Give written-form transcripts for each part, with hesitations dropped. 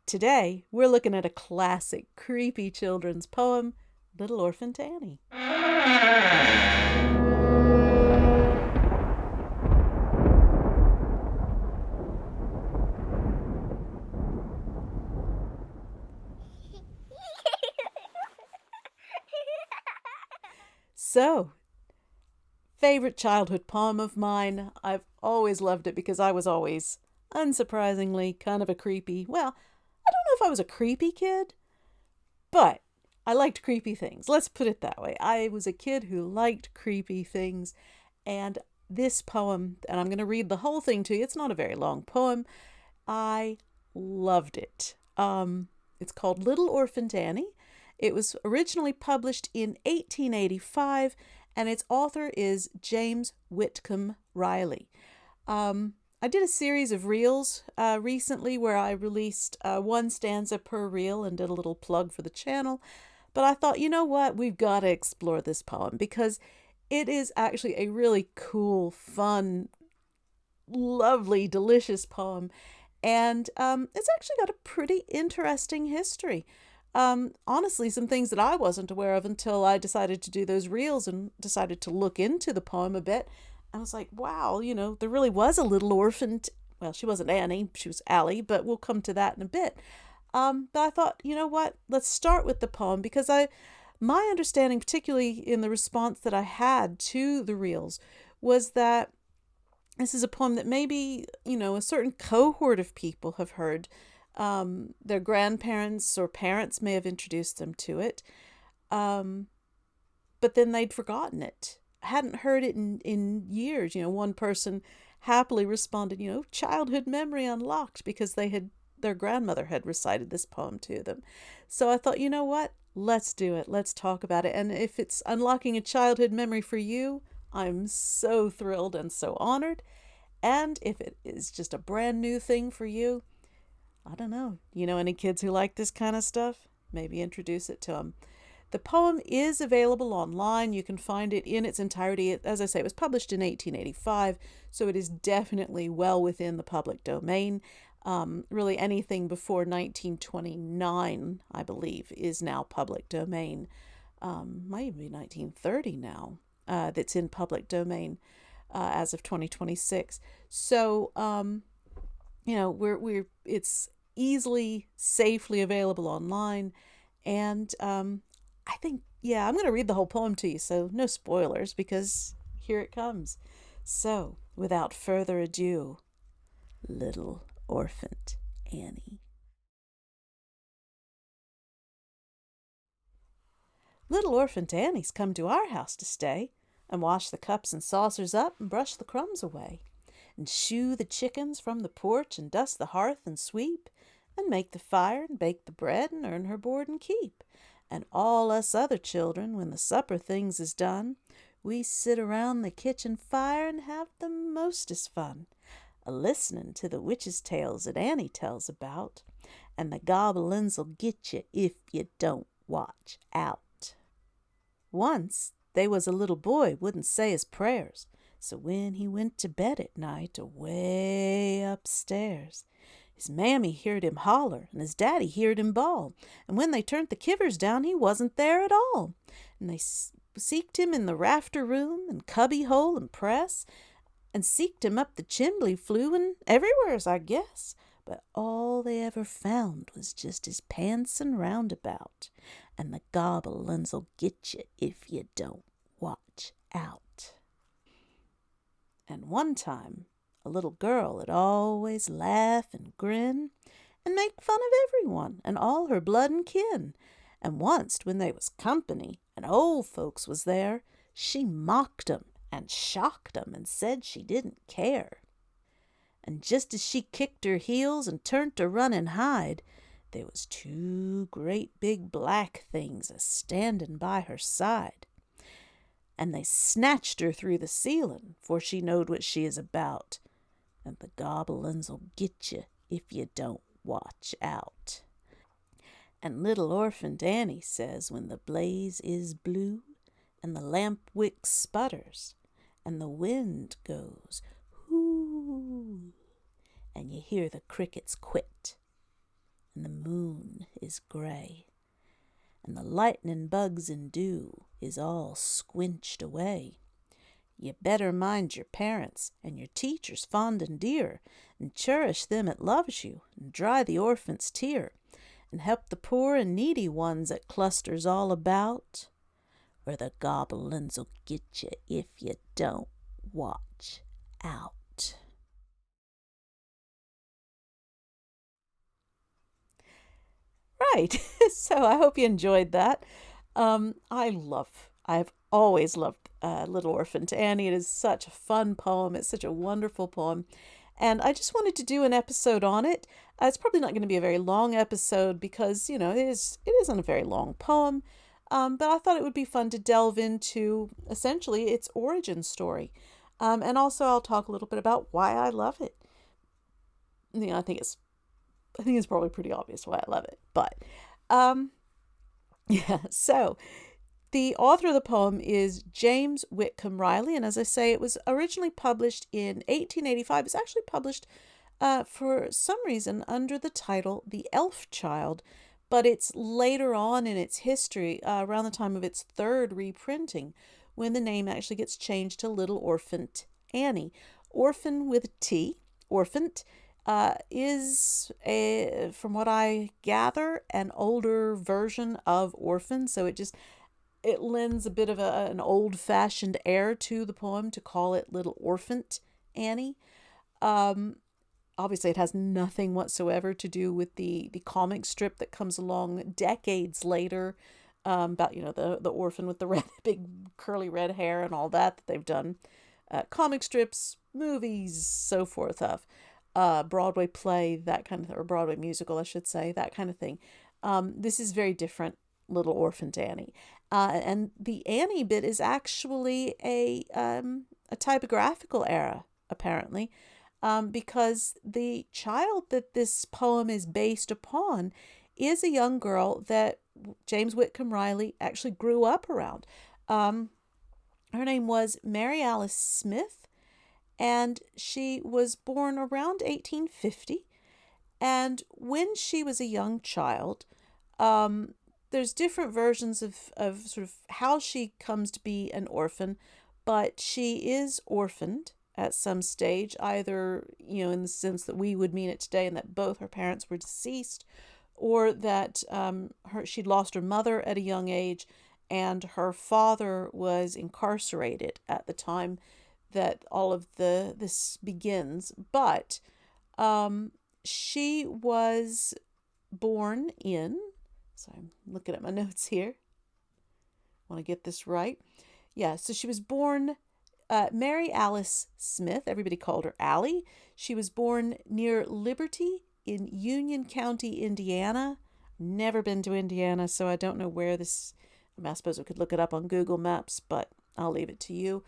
Today, we're looking at a classic, creepy children's poem, Little Orphant Annie. So, favorite childhood poem of mine. I've always loved it because I was always, unsurprisingly, kind of a creepy, well, I don't know if I was a creepy kid, but I liked creepy things. Let's put it that way. I was a kid who liked creepy things, and this poem, and I'm going to read the whole thing to you. It's not a very long poem. I loved it. It's called Little Orphant Annie. It was originally published in 1885, and its author is James Whitcomb Riley. I did a series of reels recently where I released one stanza per reel and did a little plug for the channel. But I thought, you know what? We've got to explore this poem because it is actually a really cool, fun, lovely, delicious poem. And it's actually got a pretty interesting history. Honestly, some things that I wasn't aware of until I decided to do those reels and decided to look into the poem a bit. I was like, wow, there really was a little orphan. Well, she wasn't Annie, she was Allie, but we'll come to that in a bit. But I thought, you know what? Let's start with the poem because my understanding, particularly in the response that I had to the reels, was that this is a poem that maybe, a certain cohort of people have heard. Their grandparents or parents may have introduced them to it, but then they'd forgotten it, hadn't heard it in years. One person happily responded, childhood memory unlocked because their grandmother had recited this poem to them. So I thought, you know what? Let's do it. Let's talk about it. And if it's unlocking a childhood memory for you, I'm so thrilled and so honored. And if it is just a brand new thing for you, I don't know. Any kids who like this kind of stuff? Maybe introduce it to them. The poem is available online. You can find it in its entirety. As I say, it was published in 1885, so it is definitely well within the public domain. Really anything before 1929, I believe, is now public domain. Might be 1930 now, that's in public domain as of 2026. So, it's easily, safely available online. And I think, I'm going to read the whole poem to you, so no spoilers because here it comes. So, without further ado, Little Orphant Annie. Little Orphant Annie's come to our house to stay, and wash the cups and saucers up and brush the crumbs away, and shoo the chickens from the porch and dust the hearth and sweep, and make the fire and bake the bread and earn her board and keep. And all us other children, when the supper things is done, we sit around the kitchen fire and have the mostest fun, a-listening to the witches' tales that Annie tells about, and the gobelins'll get you if you don't watch out. Once they was a little boy wouldn't say his prayers, so when he went to bed at night away upstairs, his mammy heard him holler, and his daddy heard him bawl, and when they turned the kivers down, he wasn't there at all. And they seeked him in the rafter room, and cubby hole and press, and seeked him up the chimbley flue, and everywheres, I guess. But all they ever found was just his pants and roundabout, and the gobelins'll get you if you don't watch out. And one time, a little girl 'd always laugh and grin and make fun of everyone and all her blood and kin. And onct when they was company and old folks was there, she mocked 'em and shocked 'em and said she didn't care. And just as she kicked her heels and turned to run and hide, there was two great big black things a-standing by her side. And they snatched her through the ceiling, for she knowed what she is about, and the gobelins'll get you if you don't watch out. And little Orphant Annie says when the blaze is blue, and the lamp wick sputters, and the wind goes hoo, and you hear the crickets quit, and the moon is gray, and the lightning bugs and dew is all squinched away. You better mind your parents and your teachers fond and dear, and cherish them 'at loves you, and dry the orphan's tear, and help the poor and needy ones that clusters all about, or the goblins'll get you if you don't watch out. Right. So I hope you enjoyed that. I've always loved Little Orphant Annie. It is such a fun poem. It's such a wonderful poem. And I just wanted to do an episode on it. It's probably not going to be a very long episode because, it isn't a very long poem. But I thought it would be fun to delve into essentially its origin story. And also I'll talk a little bit about why I love it. I think it's probably pretty obvious why I love it. But yeah, so the author of the poem is James Whitcomb Riley, and as I say, it was originally published in 1885. It's actually published for some reason under the title The Elf Child, but it's later on in its history, around the time of its third reprinting, when the name actually gets changed to Little Orphant Annie. Orphan with a T, Orphant, is, from what I gather, an older version of orphan, so it lends a bit of an old-fashioned air to the poem to call it Little Orphant Annie. Obviously, it has nothing whatsoever to do with the comic strip that comes along decades later, about the orphan with the big curly red hair and all that they've done. Comic strips, movies, so forth of. Broadway play, that kind of, or Broadway musical, I should say, that kind of thing. This is very different, Little Orphant Annie. And the Annie bit is actually a typographical error, apparently, because the child that this poem is based upon is a young girl that James Whitcomb Riley actually grew up around. Her name was Mary Alice Smith, and she was born around 1850. And when she was a young child, there's different versions of sort of how she comes to be an orphan, but she is orphaned at some stage, either, in the sense that we would mean it today, and that both her parents were deceased, or that she'd lost her mother at a young age, and her father was incarcerated at the time that all of this begins. But she was born in, so I'm looking at my notes here, want to get this right. Yeah, so she was born Mary Alice Smith. Everybody called her Allie. She was born near Liberty in Union County, Indiana. Never been to Indiana, so I don't know where this. I suppose I could look it up on Google Maps, but I'll leave it to you.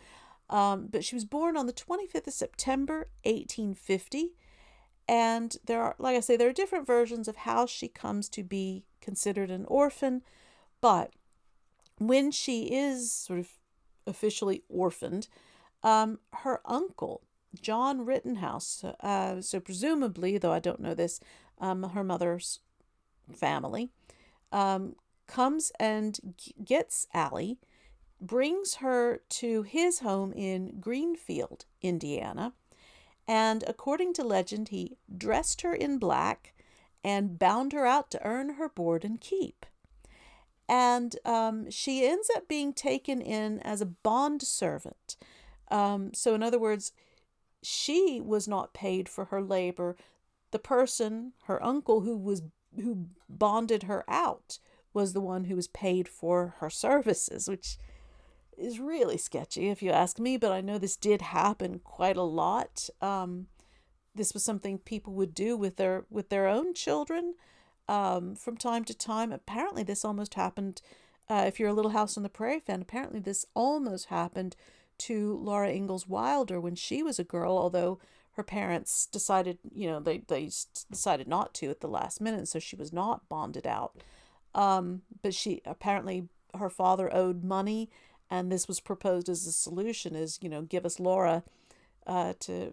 But she was born on the 25th of September, 1850. And there are different versions of how she comes to be considered an orphan. But when she is sort of officially orphaned, her uncle, John Rittenhouse, so presumably, though I don't know this, her mother's family, comes and gets Allie, brings her to his home in Greenfield, Indiana, and according to legend, he dressed her in black and bound her out to earn her board and keep. And she ends up being taken in as a bond servant. So in other words, she was not paid for her labor. The person, her uncle, who bonded her out, was the one who was paid for her services, which is really sketchy if you ask me, but I know this did happen quite a lot. This was something people would do with their own children from time to time. Apparently this almost happened, if you're a Little House on the Prairie fan, apparently this almost happened to Laura Ingalls Wilder when she was a girl, although her parents decided, they decided not to at the last minute, so she was not bonded out. But she apparently, her father owed money, and this was proposed as a solution, is, give us Laura to,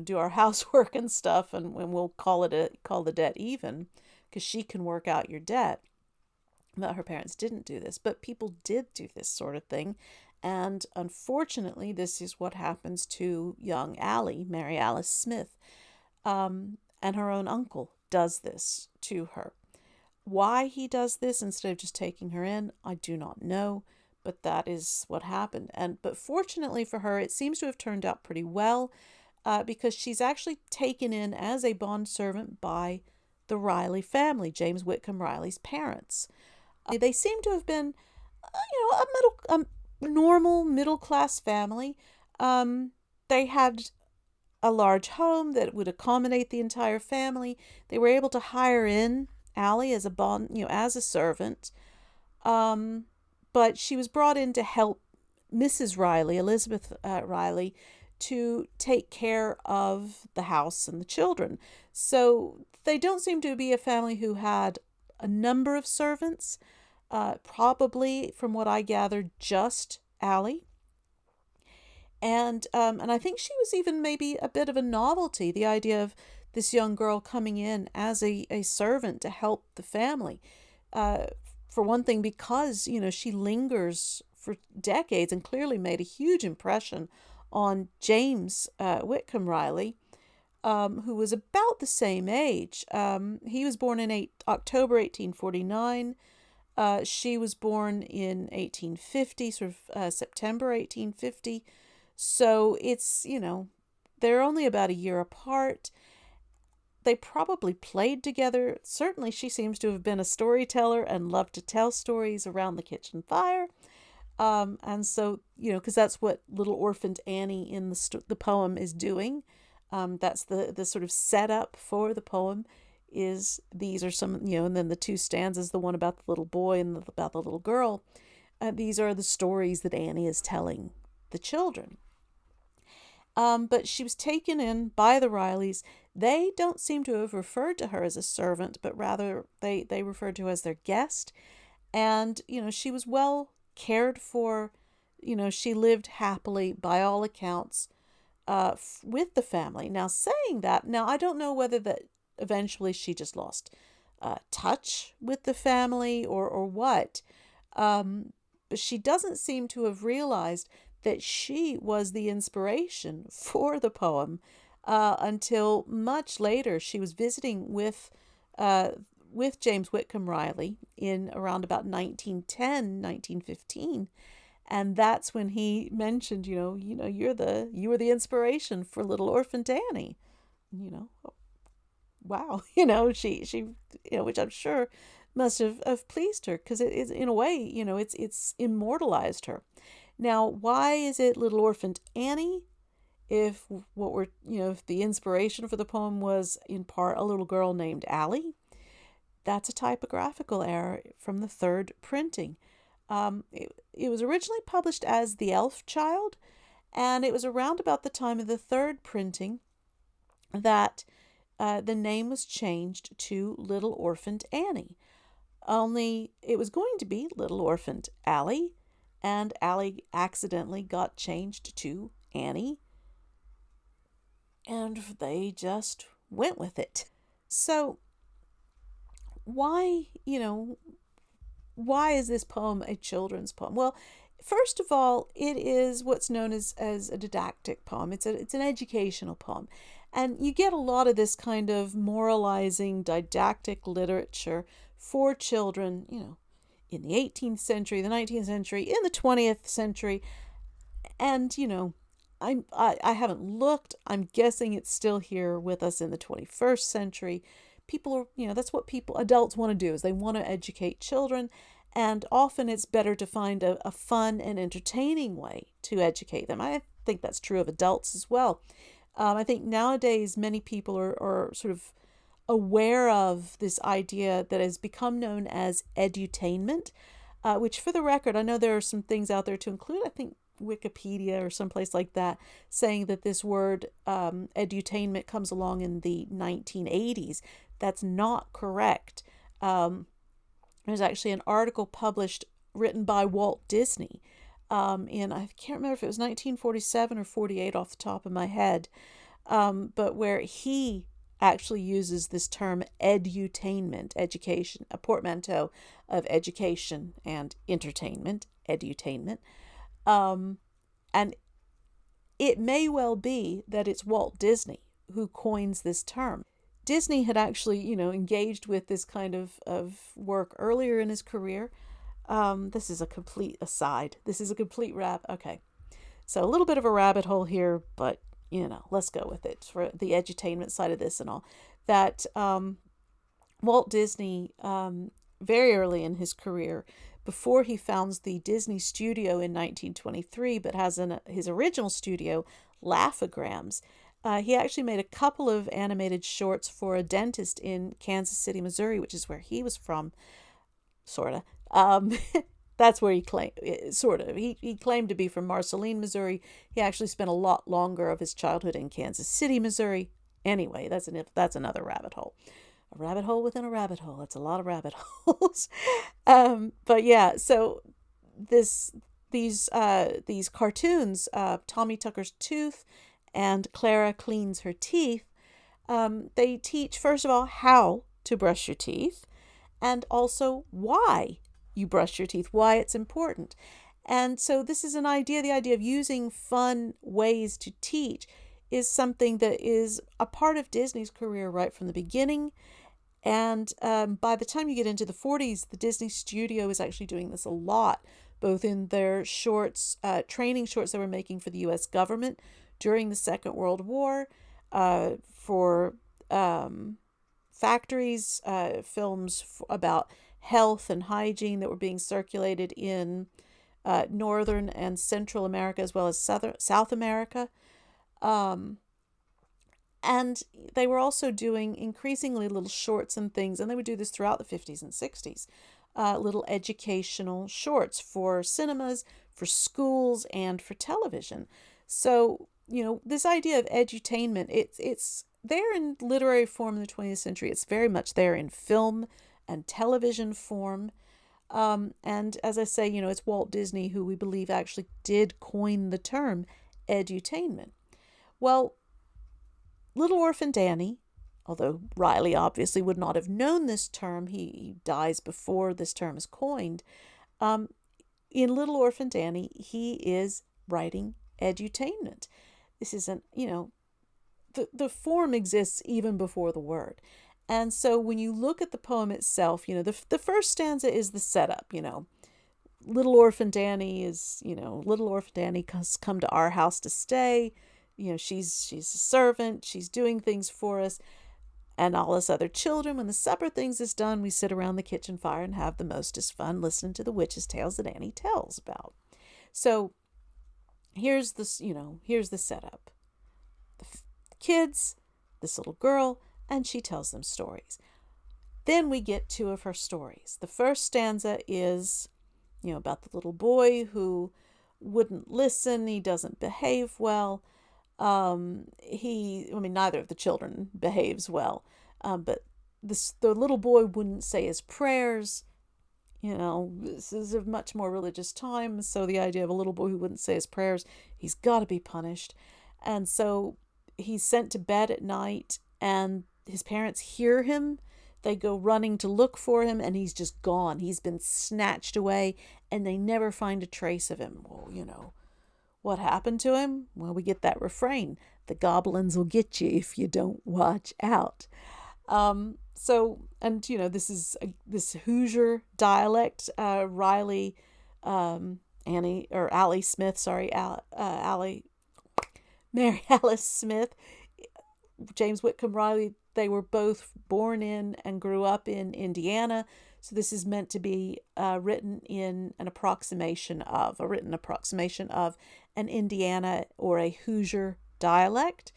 do our housework and stuff, and we'll call the debt even, because she can work out your debt. But her parents didn't do this, but people did do this sort of thing. And unfortunately, this is what happens to young Allie, Mary Alice Smith. And her own uncle does this to her. Why he does this instead of just taking her in, I do not know, but that is what happened. But fortunately for her, it seems to have turned out pretty well, because she's actually taken in as a bondservant by the Riley family, James Whitcomb Riley's parents. They seem to have been, a normal middle class family. They had a large home that would accommodate the entire family. They were able to hire in Allie as as a servant. But she was brought in to help Mrs. Riley, Elizabeth Riley, to take care of the house and the children. So they don't seem to be a family who had a number of servants. Probably, from what I gathered, just Allie. And I think she was even maybe a bit of a novelty, the idea of this young girl coming in as a servant to help the family. For one thing, because, she lingers for decades and clearly made a huge impression on James Whitcomb Riley, who was about the same age. He was born in October 1849. She was born in 1850, sort of September 1850. So it's, they're only about a year apart. They probably played together. Certainly she seems to have been a storyteller and loved to tell stories around the kitchen fire. And so, because that's what little Orphant Annie in the poem is doing. That's the sort of setup for the poem. Is these are some, and then the two stanzas, the one about the little boy and about the little girl. These are the stories that Annie is telling the children. But she was taken in by the Rileys. They don't seem to have referred to her as a servant, but rather they referred to her as their guest. And, she was well cared for. She lived happily, by all accounts, with the family. Now, saying that, I don't know whether that eventually she just lost touch with the family or what. But she doesn't seem to have realized that she was the inspiration for the poem until much later. She was visiting with James Whitcomb Riley in around about 1910, 1915. And that's when he mentioned, you were the inspiration for little Orphant Annie. Wow, she which I'm sure must have pleased her, because it is, in a way, it's immortalized her. Now, why is it little Orphant Annie? If if the inspiration for the poem was in part a little girl named Allie, that's a typographical error from the third printing. It was originally published as The Elf Child, and it was around about the time of the third printing that the name was changed to Little Orphant Annie. Only it was going to be Little Orphant Allie, and Allie accidentally got changed to Annie, and they just went with it. So why is this poem a children's poem? Well, first of all, it is what's known as a didactic poem. It's an educational poem. And you get a lot of this kind of moralizing didactic literature for children, in the 18th century, the 19th century, in the 20th century. And, I haven't looked. I'm guessing it's still here with us in the 21st century. People are, that's what adults want to do, is they want to educate children. And often it's better to find a fun and entertaining way to educate them. I think that's true of adults as well. I think nowadays many people are sort of aware of this idea that has become known as edutainment, which, for the record, I know there are some things out there to include, I think Wikipedia or someplace like that, saying that this word edutainment comes along in the 1980s. That's not correct. There's actually an article written by Walt Disney in, I can't remember if it was 1947 or 48 off the top of my head, but where he actually uses this term edutainment, education, a portmanteau of education and entertainment, edutainment. And it may well be that it's Walt Disney who coins this term. Disney had actually, engaged with this kind of work earlier in his career. This is a complete aside. This is a complete wrap. Okay. So a little bit of a rabbit hole here, but, let's go with it for the edutainment side of this and all. That Walt Disney, very early in his career, before he founds the Disney Studio in 1923, but has his original studio, Laugh-O-Grams, he actually made a couple of animated shorts for a dentist in Kansas City, Missouri, which is where he was from, sort of. That's where he claimed, sort of. He claimed to be from Marceline, Missouri. He actually spent a lot longer of his childhood in Kansas City, Missouri. Anyway, that's another rabbit hole. A rabbit hole within a rabbit hole. That's a lot of rabbit holes. But yeah, so these cartoons, Tommy Tucker's Tooth and Clara Cleans Her Teeth, they teach, first of all, how to brush your teeth, and also why you brush your teeth, why it's important. And so this is the idea of using fun ways to teach is something that is a part of Disney's career right from the beginning. And by the time you get into the 40s, the Disney Studio is actually doing this a lot, both in their shorts, training shorts they were making for the U.S. government during the Second World War, for factories, films about health and hygiene that were being circulated in Northern and Central America as well as South America. And they were also doing increasingly little shorts and things, and they would do this throughout the 50s and 60s, little educational shorts for cinemas, for schools, and for television. So, this idea of edutainment, it's there in literary form in the 20th century. It's very much there in film and television form. And as I say, it's Walt Disney who we believe actually did coin the term edutainment. Well, Little Orphant Annie, although Riley obviously would not have known this term, he dies before this term is coined. In Little Orphant Annie, he is writing edutainment. This isn't, the form exists even before the word. And so when you look at the poem itself, the first stanza is the setup, Little Orphant Annie is, Little Orphant Annie has come to our house to stay. She's a servant. She's doing things for us. And all us other children, when the supper things is done, we sit around the kitchen fire and have the mostest fun listening to the witches' tales that Annie tells about. So here's the setup. The kids, this little girl, and she tells them stories. Then we get two of her stories. The first stanza is, about the little boy who wouldn't listen. He doesn't behave well. Neither of the children behaves well. But the little boy wouldn't say his prayers. This is a much more religious time. So the idea of a little boy who wouldn't say his prayers, he's got to be punished. And so he's sent to bed at night, and his parents hear him. They go running to look for him, and he's just gone. He's been snatched away, and they never find a trace of him. Well, what happened to him? Well, we get that refrain. The goblins will get you if you don't watch out. This is this Hoosier dialect. Riley, Allie Smith, Mary Alice Smith, James Whitcomb Riley, they were both born in and grew up in Indiana. So this is meant to be written in an approximation of an Indiana or a Hoosier dialect.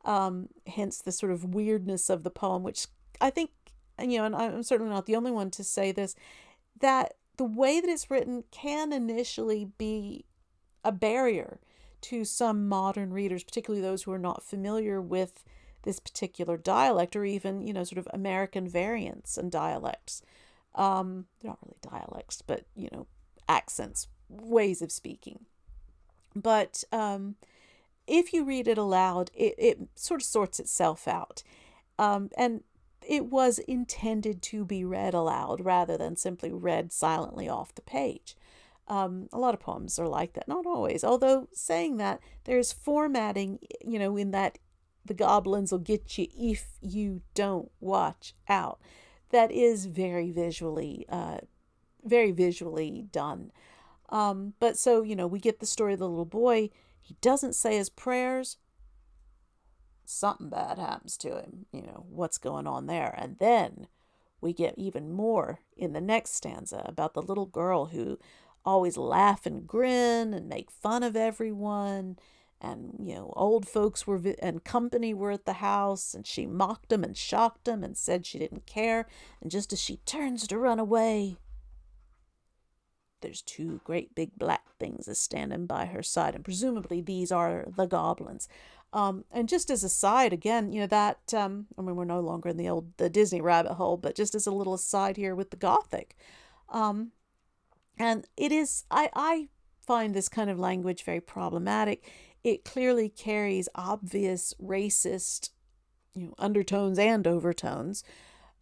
Hence the sort of weirdness of the poem, which I think, and I'm certainly not the only one to say this, that the way that it's written can initially be a barrier to some modern readers, particularly those who are not familiar with this particular dialect, or even, sort of American variants and dialects. They're not really dialects, but, accents, ways of speaking. But if you read it aloud, it sort of sorts itself out. And it was intended to be read aloud rather than simply read silently off the page. A lot of poems are like that, not always. Although saying that, there's formatting, in that the goblins will get you if you don't watch out. That is very visually done. But so, we get the story of the little boy. He doesn't say his prayers. Something bad happens to him. What's going on there? And then we get even more in the next stanza about the little girl who always laugh and grin and make fun of everyone. And, old folks and company were at the house, and she mocked them and shocked them and said she didn't care. And just as she turns to run away, there's two great big black things standing by her side, and presumably these are the goblins. And just as a side, again, that we're no longer in the Disney rabbit hole, but just as a little aside here with the Gothic, and it is I find this kind of language very problematic. It clearly carries obvious racist, undertones and overtones.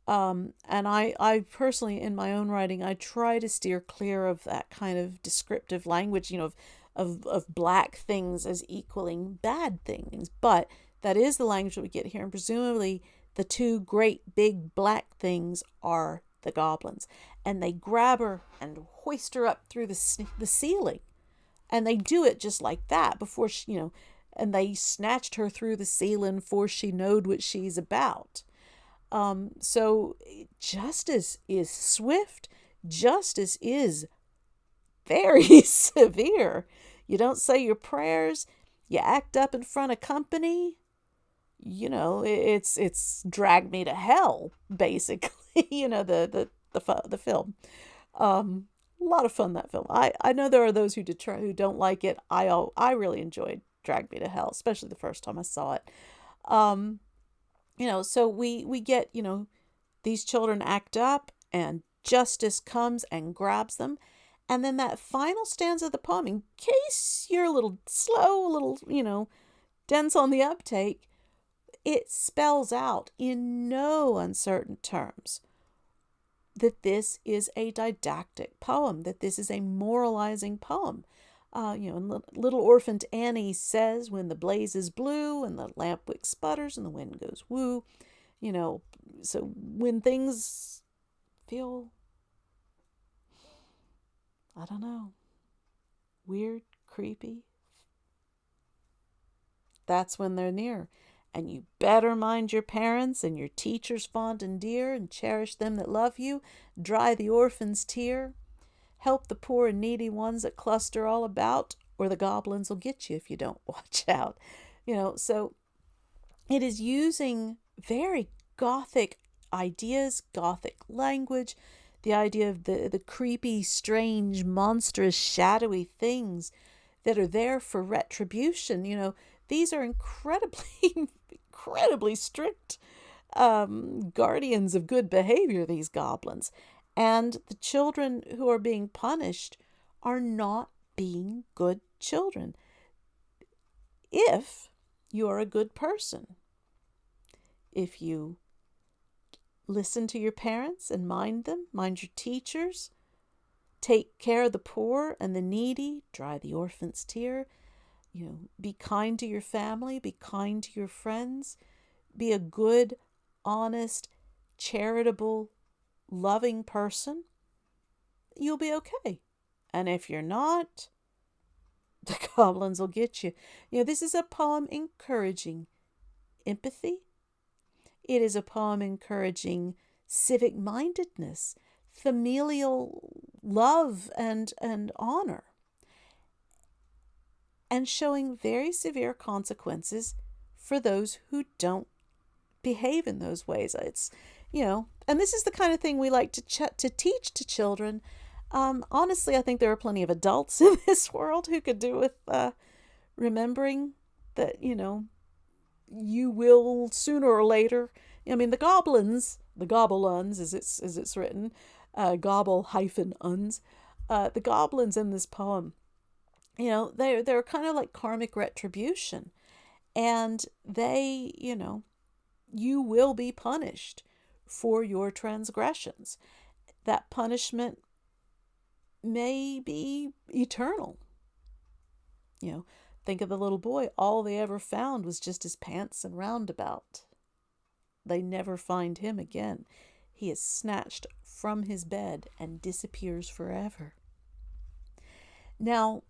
And I personally, in my own writing, I try to steer clear of that kind of descriptive language, of black things as equaling bad things. But that is the language that we get here. And presumably the two great big black things are the goblins. And they grab her and hoist her up through the ceiling. And they do it just like that before she, and they snatched her through the ceiling before she knowed what she's about. So justice is swift. Justice is very severe. You don't say your prayers. You act up in front of company. It's drag me to hell, basically. The film. A lot of fun, that film. I know there are those who don't like it. I really enjoyed Drag Me to Hell, especially the first time I saw it. So we get, these children act up and justice comes and grabs them. And then that final stanza of the poem, in case you're a little slow, a little, dense on the uptake, it spells out in no uncertain terms that this is a didactic poem, that this is a moralizing poem. Little Orphant Annie says, when the blaze is blue and the lamp wick sputters and the wind goes woo, so when things feel, I don't know, weird, creepy, that's when they're near. And you better mind your parents and your teachers fond and dear, and cherish them that love you, dry the orphan's tear, help the poor and needy ones that cluster all about, or the goblins will get you if you don't watch out. So it is using very Gothic ideas, Gothic language, the idea of the creepy, strange, monstrous, shadowy things that are there for retribution. These are incredibly strict guardians of good behavior, these goblins. And the children who are being punished are not being good children. If you are a good person, if you listen to your parents and mind them, mind your teachers, take care of the poor and the needy, dry the orphan's tear, be kind to your family, be kind to your friends, be a good, honest, charitable, loving person, you'll be okay. And if you're not, the goblins will get you. This is a poem encouraging empathy. It is a poem encouraging civic mindedness, familial love and honor, and showing very severe consequences for those who don't behave in those ways. It's, and this is the kind of thing we like to teach to children. Honestly, I think there are plenty of adults in this world who could do with remembering that, you will sooner or later. The goblins, the gobble-uns, as it's written, gobble-uns, the goblins in this poem, they're kind of like karmic retribution, and they, you will be punished for your transgressions. That punishment may be eternal. Think of the little boy. All they ever found was just his pants and roundabout. They never find him again. He is snatched from his bed and disappears forever. Now,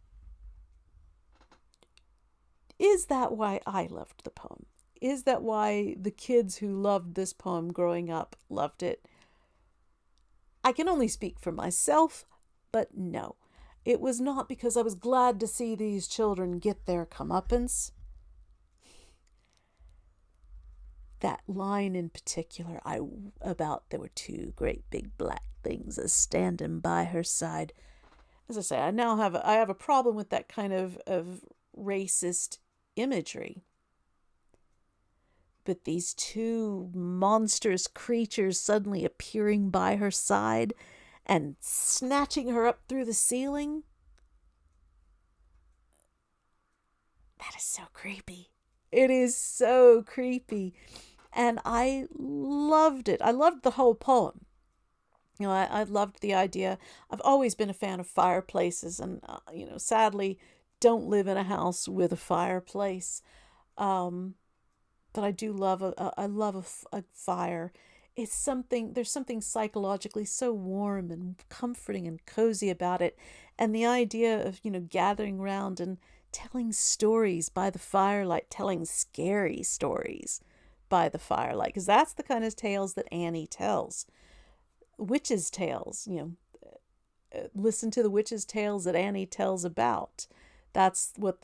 is that why I loved the poem? Is that why the kids who loved this poem growing up loved it? I can only speak for myself, but no. It was not because I was glad to see these children get their comeuppance. That line in particular, about there were two great big black things a standing by her side. As I say, I have a problem with that kind of racist imagery. But these two monstrous creatures suddenly appearing by her side and snatching her up through the ceiling, that is so creepy. It is so creepy. And I loved it. I loved the whole poem. I loved the idea. I've always been a fan of fireplaces and, sadly don't live in a house with a fireplace. But I do love a fire. There's something psychologically so warm and comforting and cozy about it. And the idea of, gathering around and telling stories by the firelight, telling scary stories by the firelight, because that's the kind of tales that Annie tells. Witches' tales, listen to the witches' tales that Annie tells about. That's what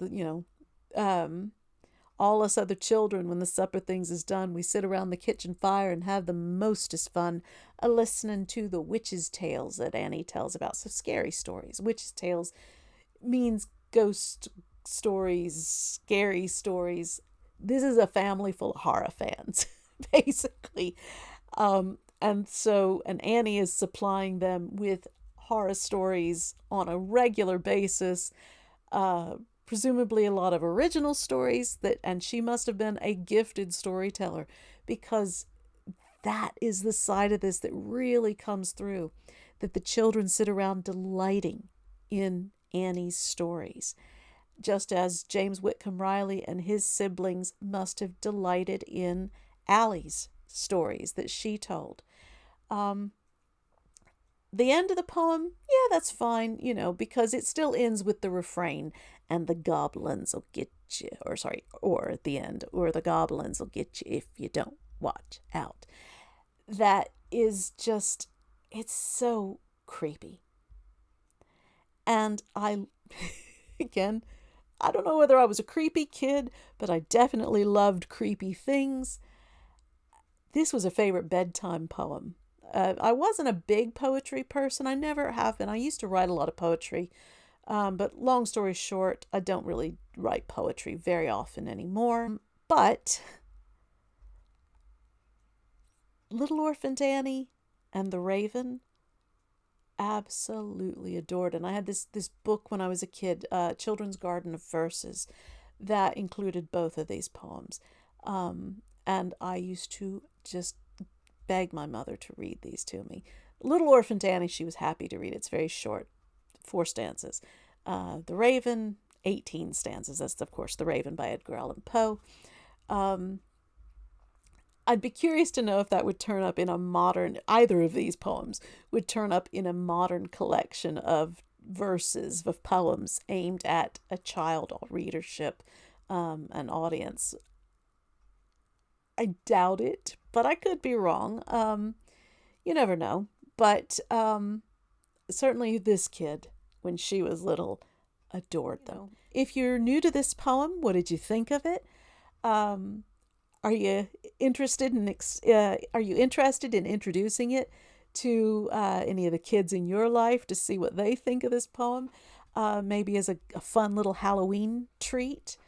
all us other children, when the supper things is done, we sit around the kitchen fire and have the mostest fun listening to the witches' tales that Annie tells about. So scary stories. Witches' tales means ghost stories, scary stories. This is a family full of horror fans, basically. And Annie is supplying them with horror stories on a regular basis, presumably a lot of original stories, and she must have been a gifted storyteller, because that is the side of this that really comes through, that the children sit around delighting in Annie's stories, just as James Whitcomb Riley and his siblings must have delighted in Allie's stories that she told. The end of the poem, yeah, that's fine, because it still ends with the refrain, and the goblins will get you, or at the end, or the goblins will get you if you don't watch out. That is just, it's so creepy. And again, I don't know whether I was a creepy kid, but I definitely loved creepy things. This was a favorite bedtime poem. I wasn't a big poetry person. I never have been. I used to write a lot of poetry. But long story short, I don't really write poetry very often anymore. But Little Orphant Annie and the Raven, absolutely adored. And I had this book when I was a kid, Children's Garden of Verses, that included both of these poems. And I used to just beg my mother to read these to me. Little Orphant Annie, she was happy to read. It's very short, 4 stanzas. The Raven, 18 stanzas. That's, of course, The Raven by Edgar Allan Poe. I'd be curious to know if that would turn up in either of these poems would turn up in a modern collection of verses, of poems aimed at a child readership, an audience. I doubt it, but I could be wrong. You never know. But certainly this kid, when she was little, adored them. If you're new to this poem, what did you think of it? Are you interested in introducing it to any of the kids in your life to see what they think of this poem? Maybe as a fun little Halloween treat.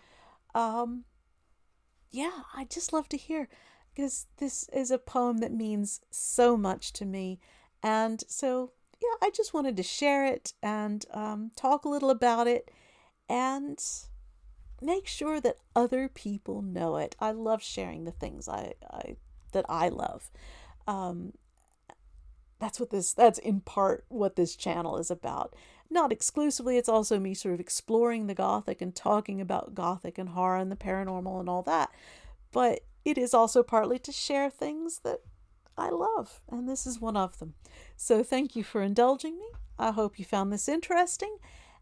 Yeah, I'd just love to hear, because this is a poem that means so much to me. And so, yeah, I just wanted to share it and talk a little about it and make sure that other people know it. I love sharing the things I that I love. That's in part what this channel is about. Not exclusively, it's also me sort of exploring the Gothic and talking about Gothic and horror and the paranormal and all that. But it is also partly to share things that I love, and this is one of them. So thank you for indulging me. I hope you found this interesting,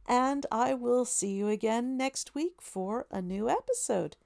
and I will see you again next week for a new episode.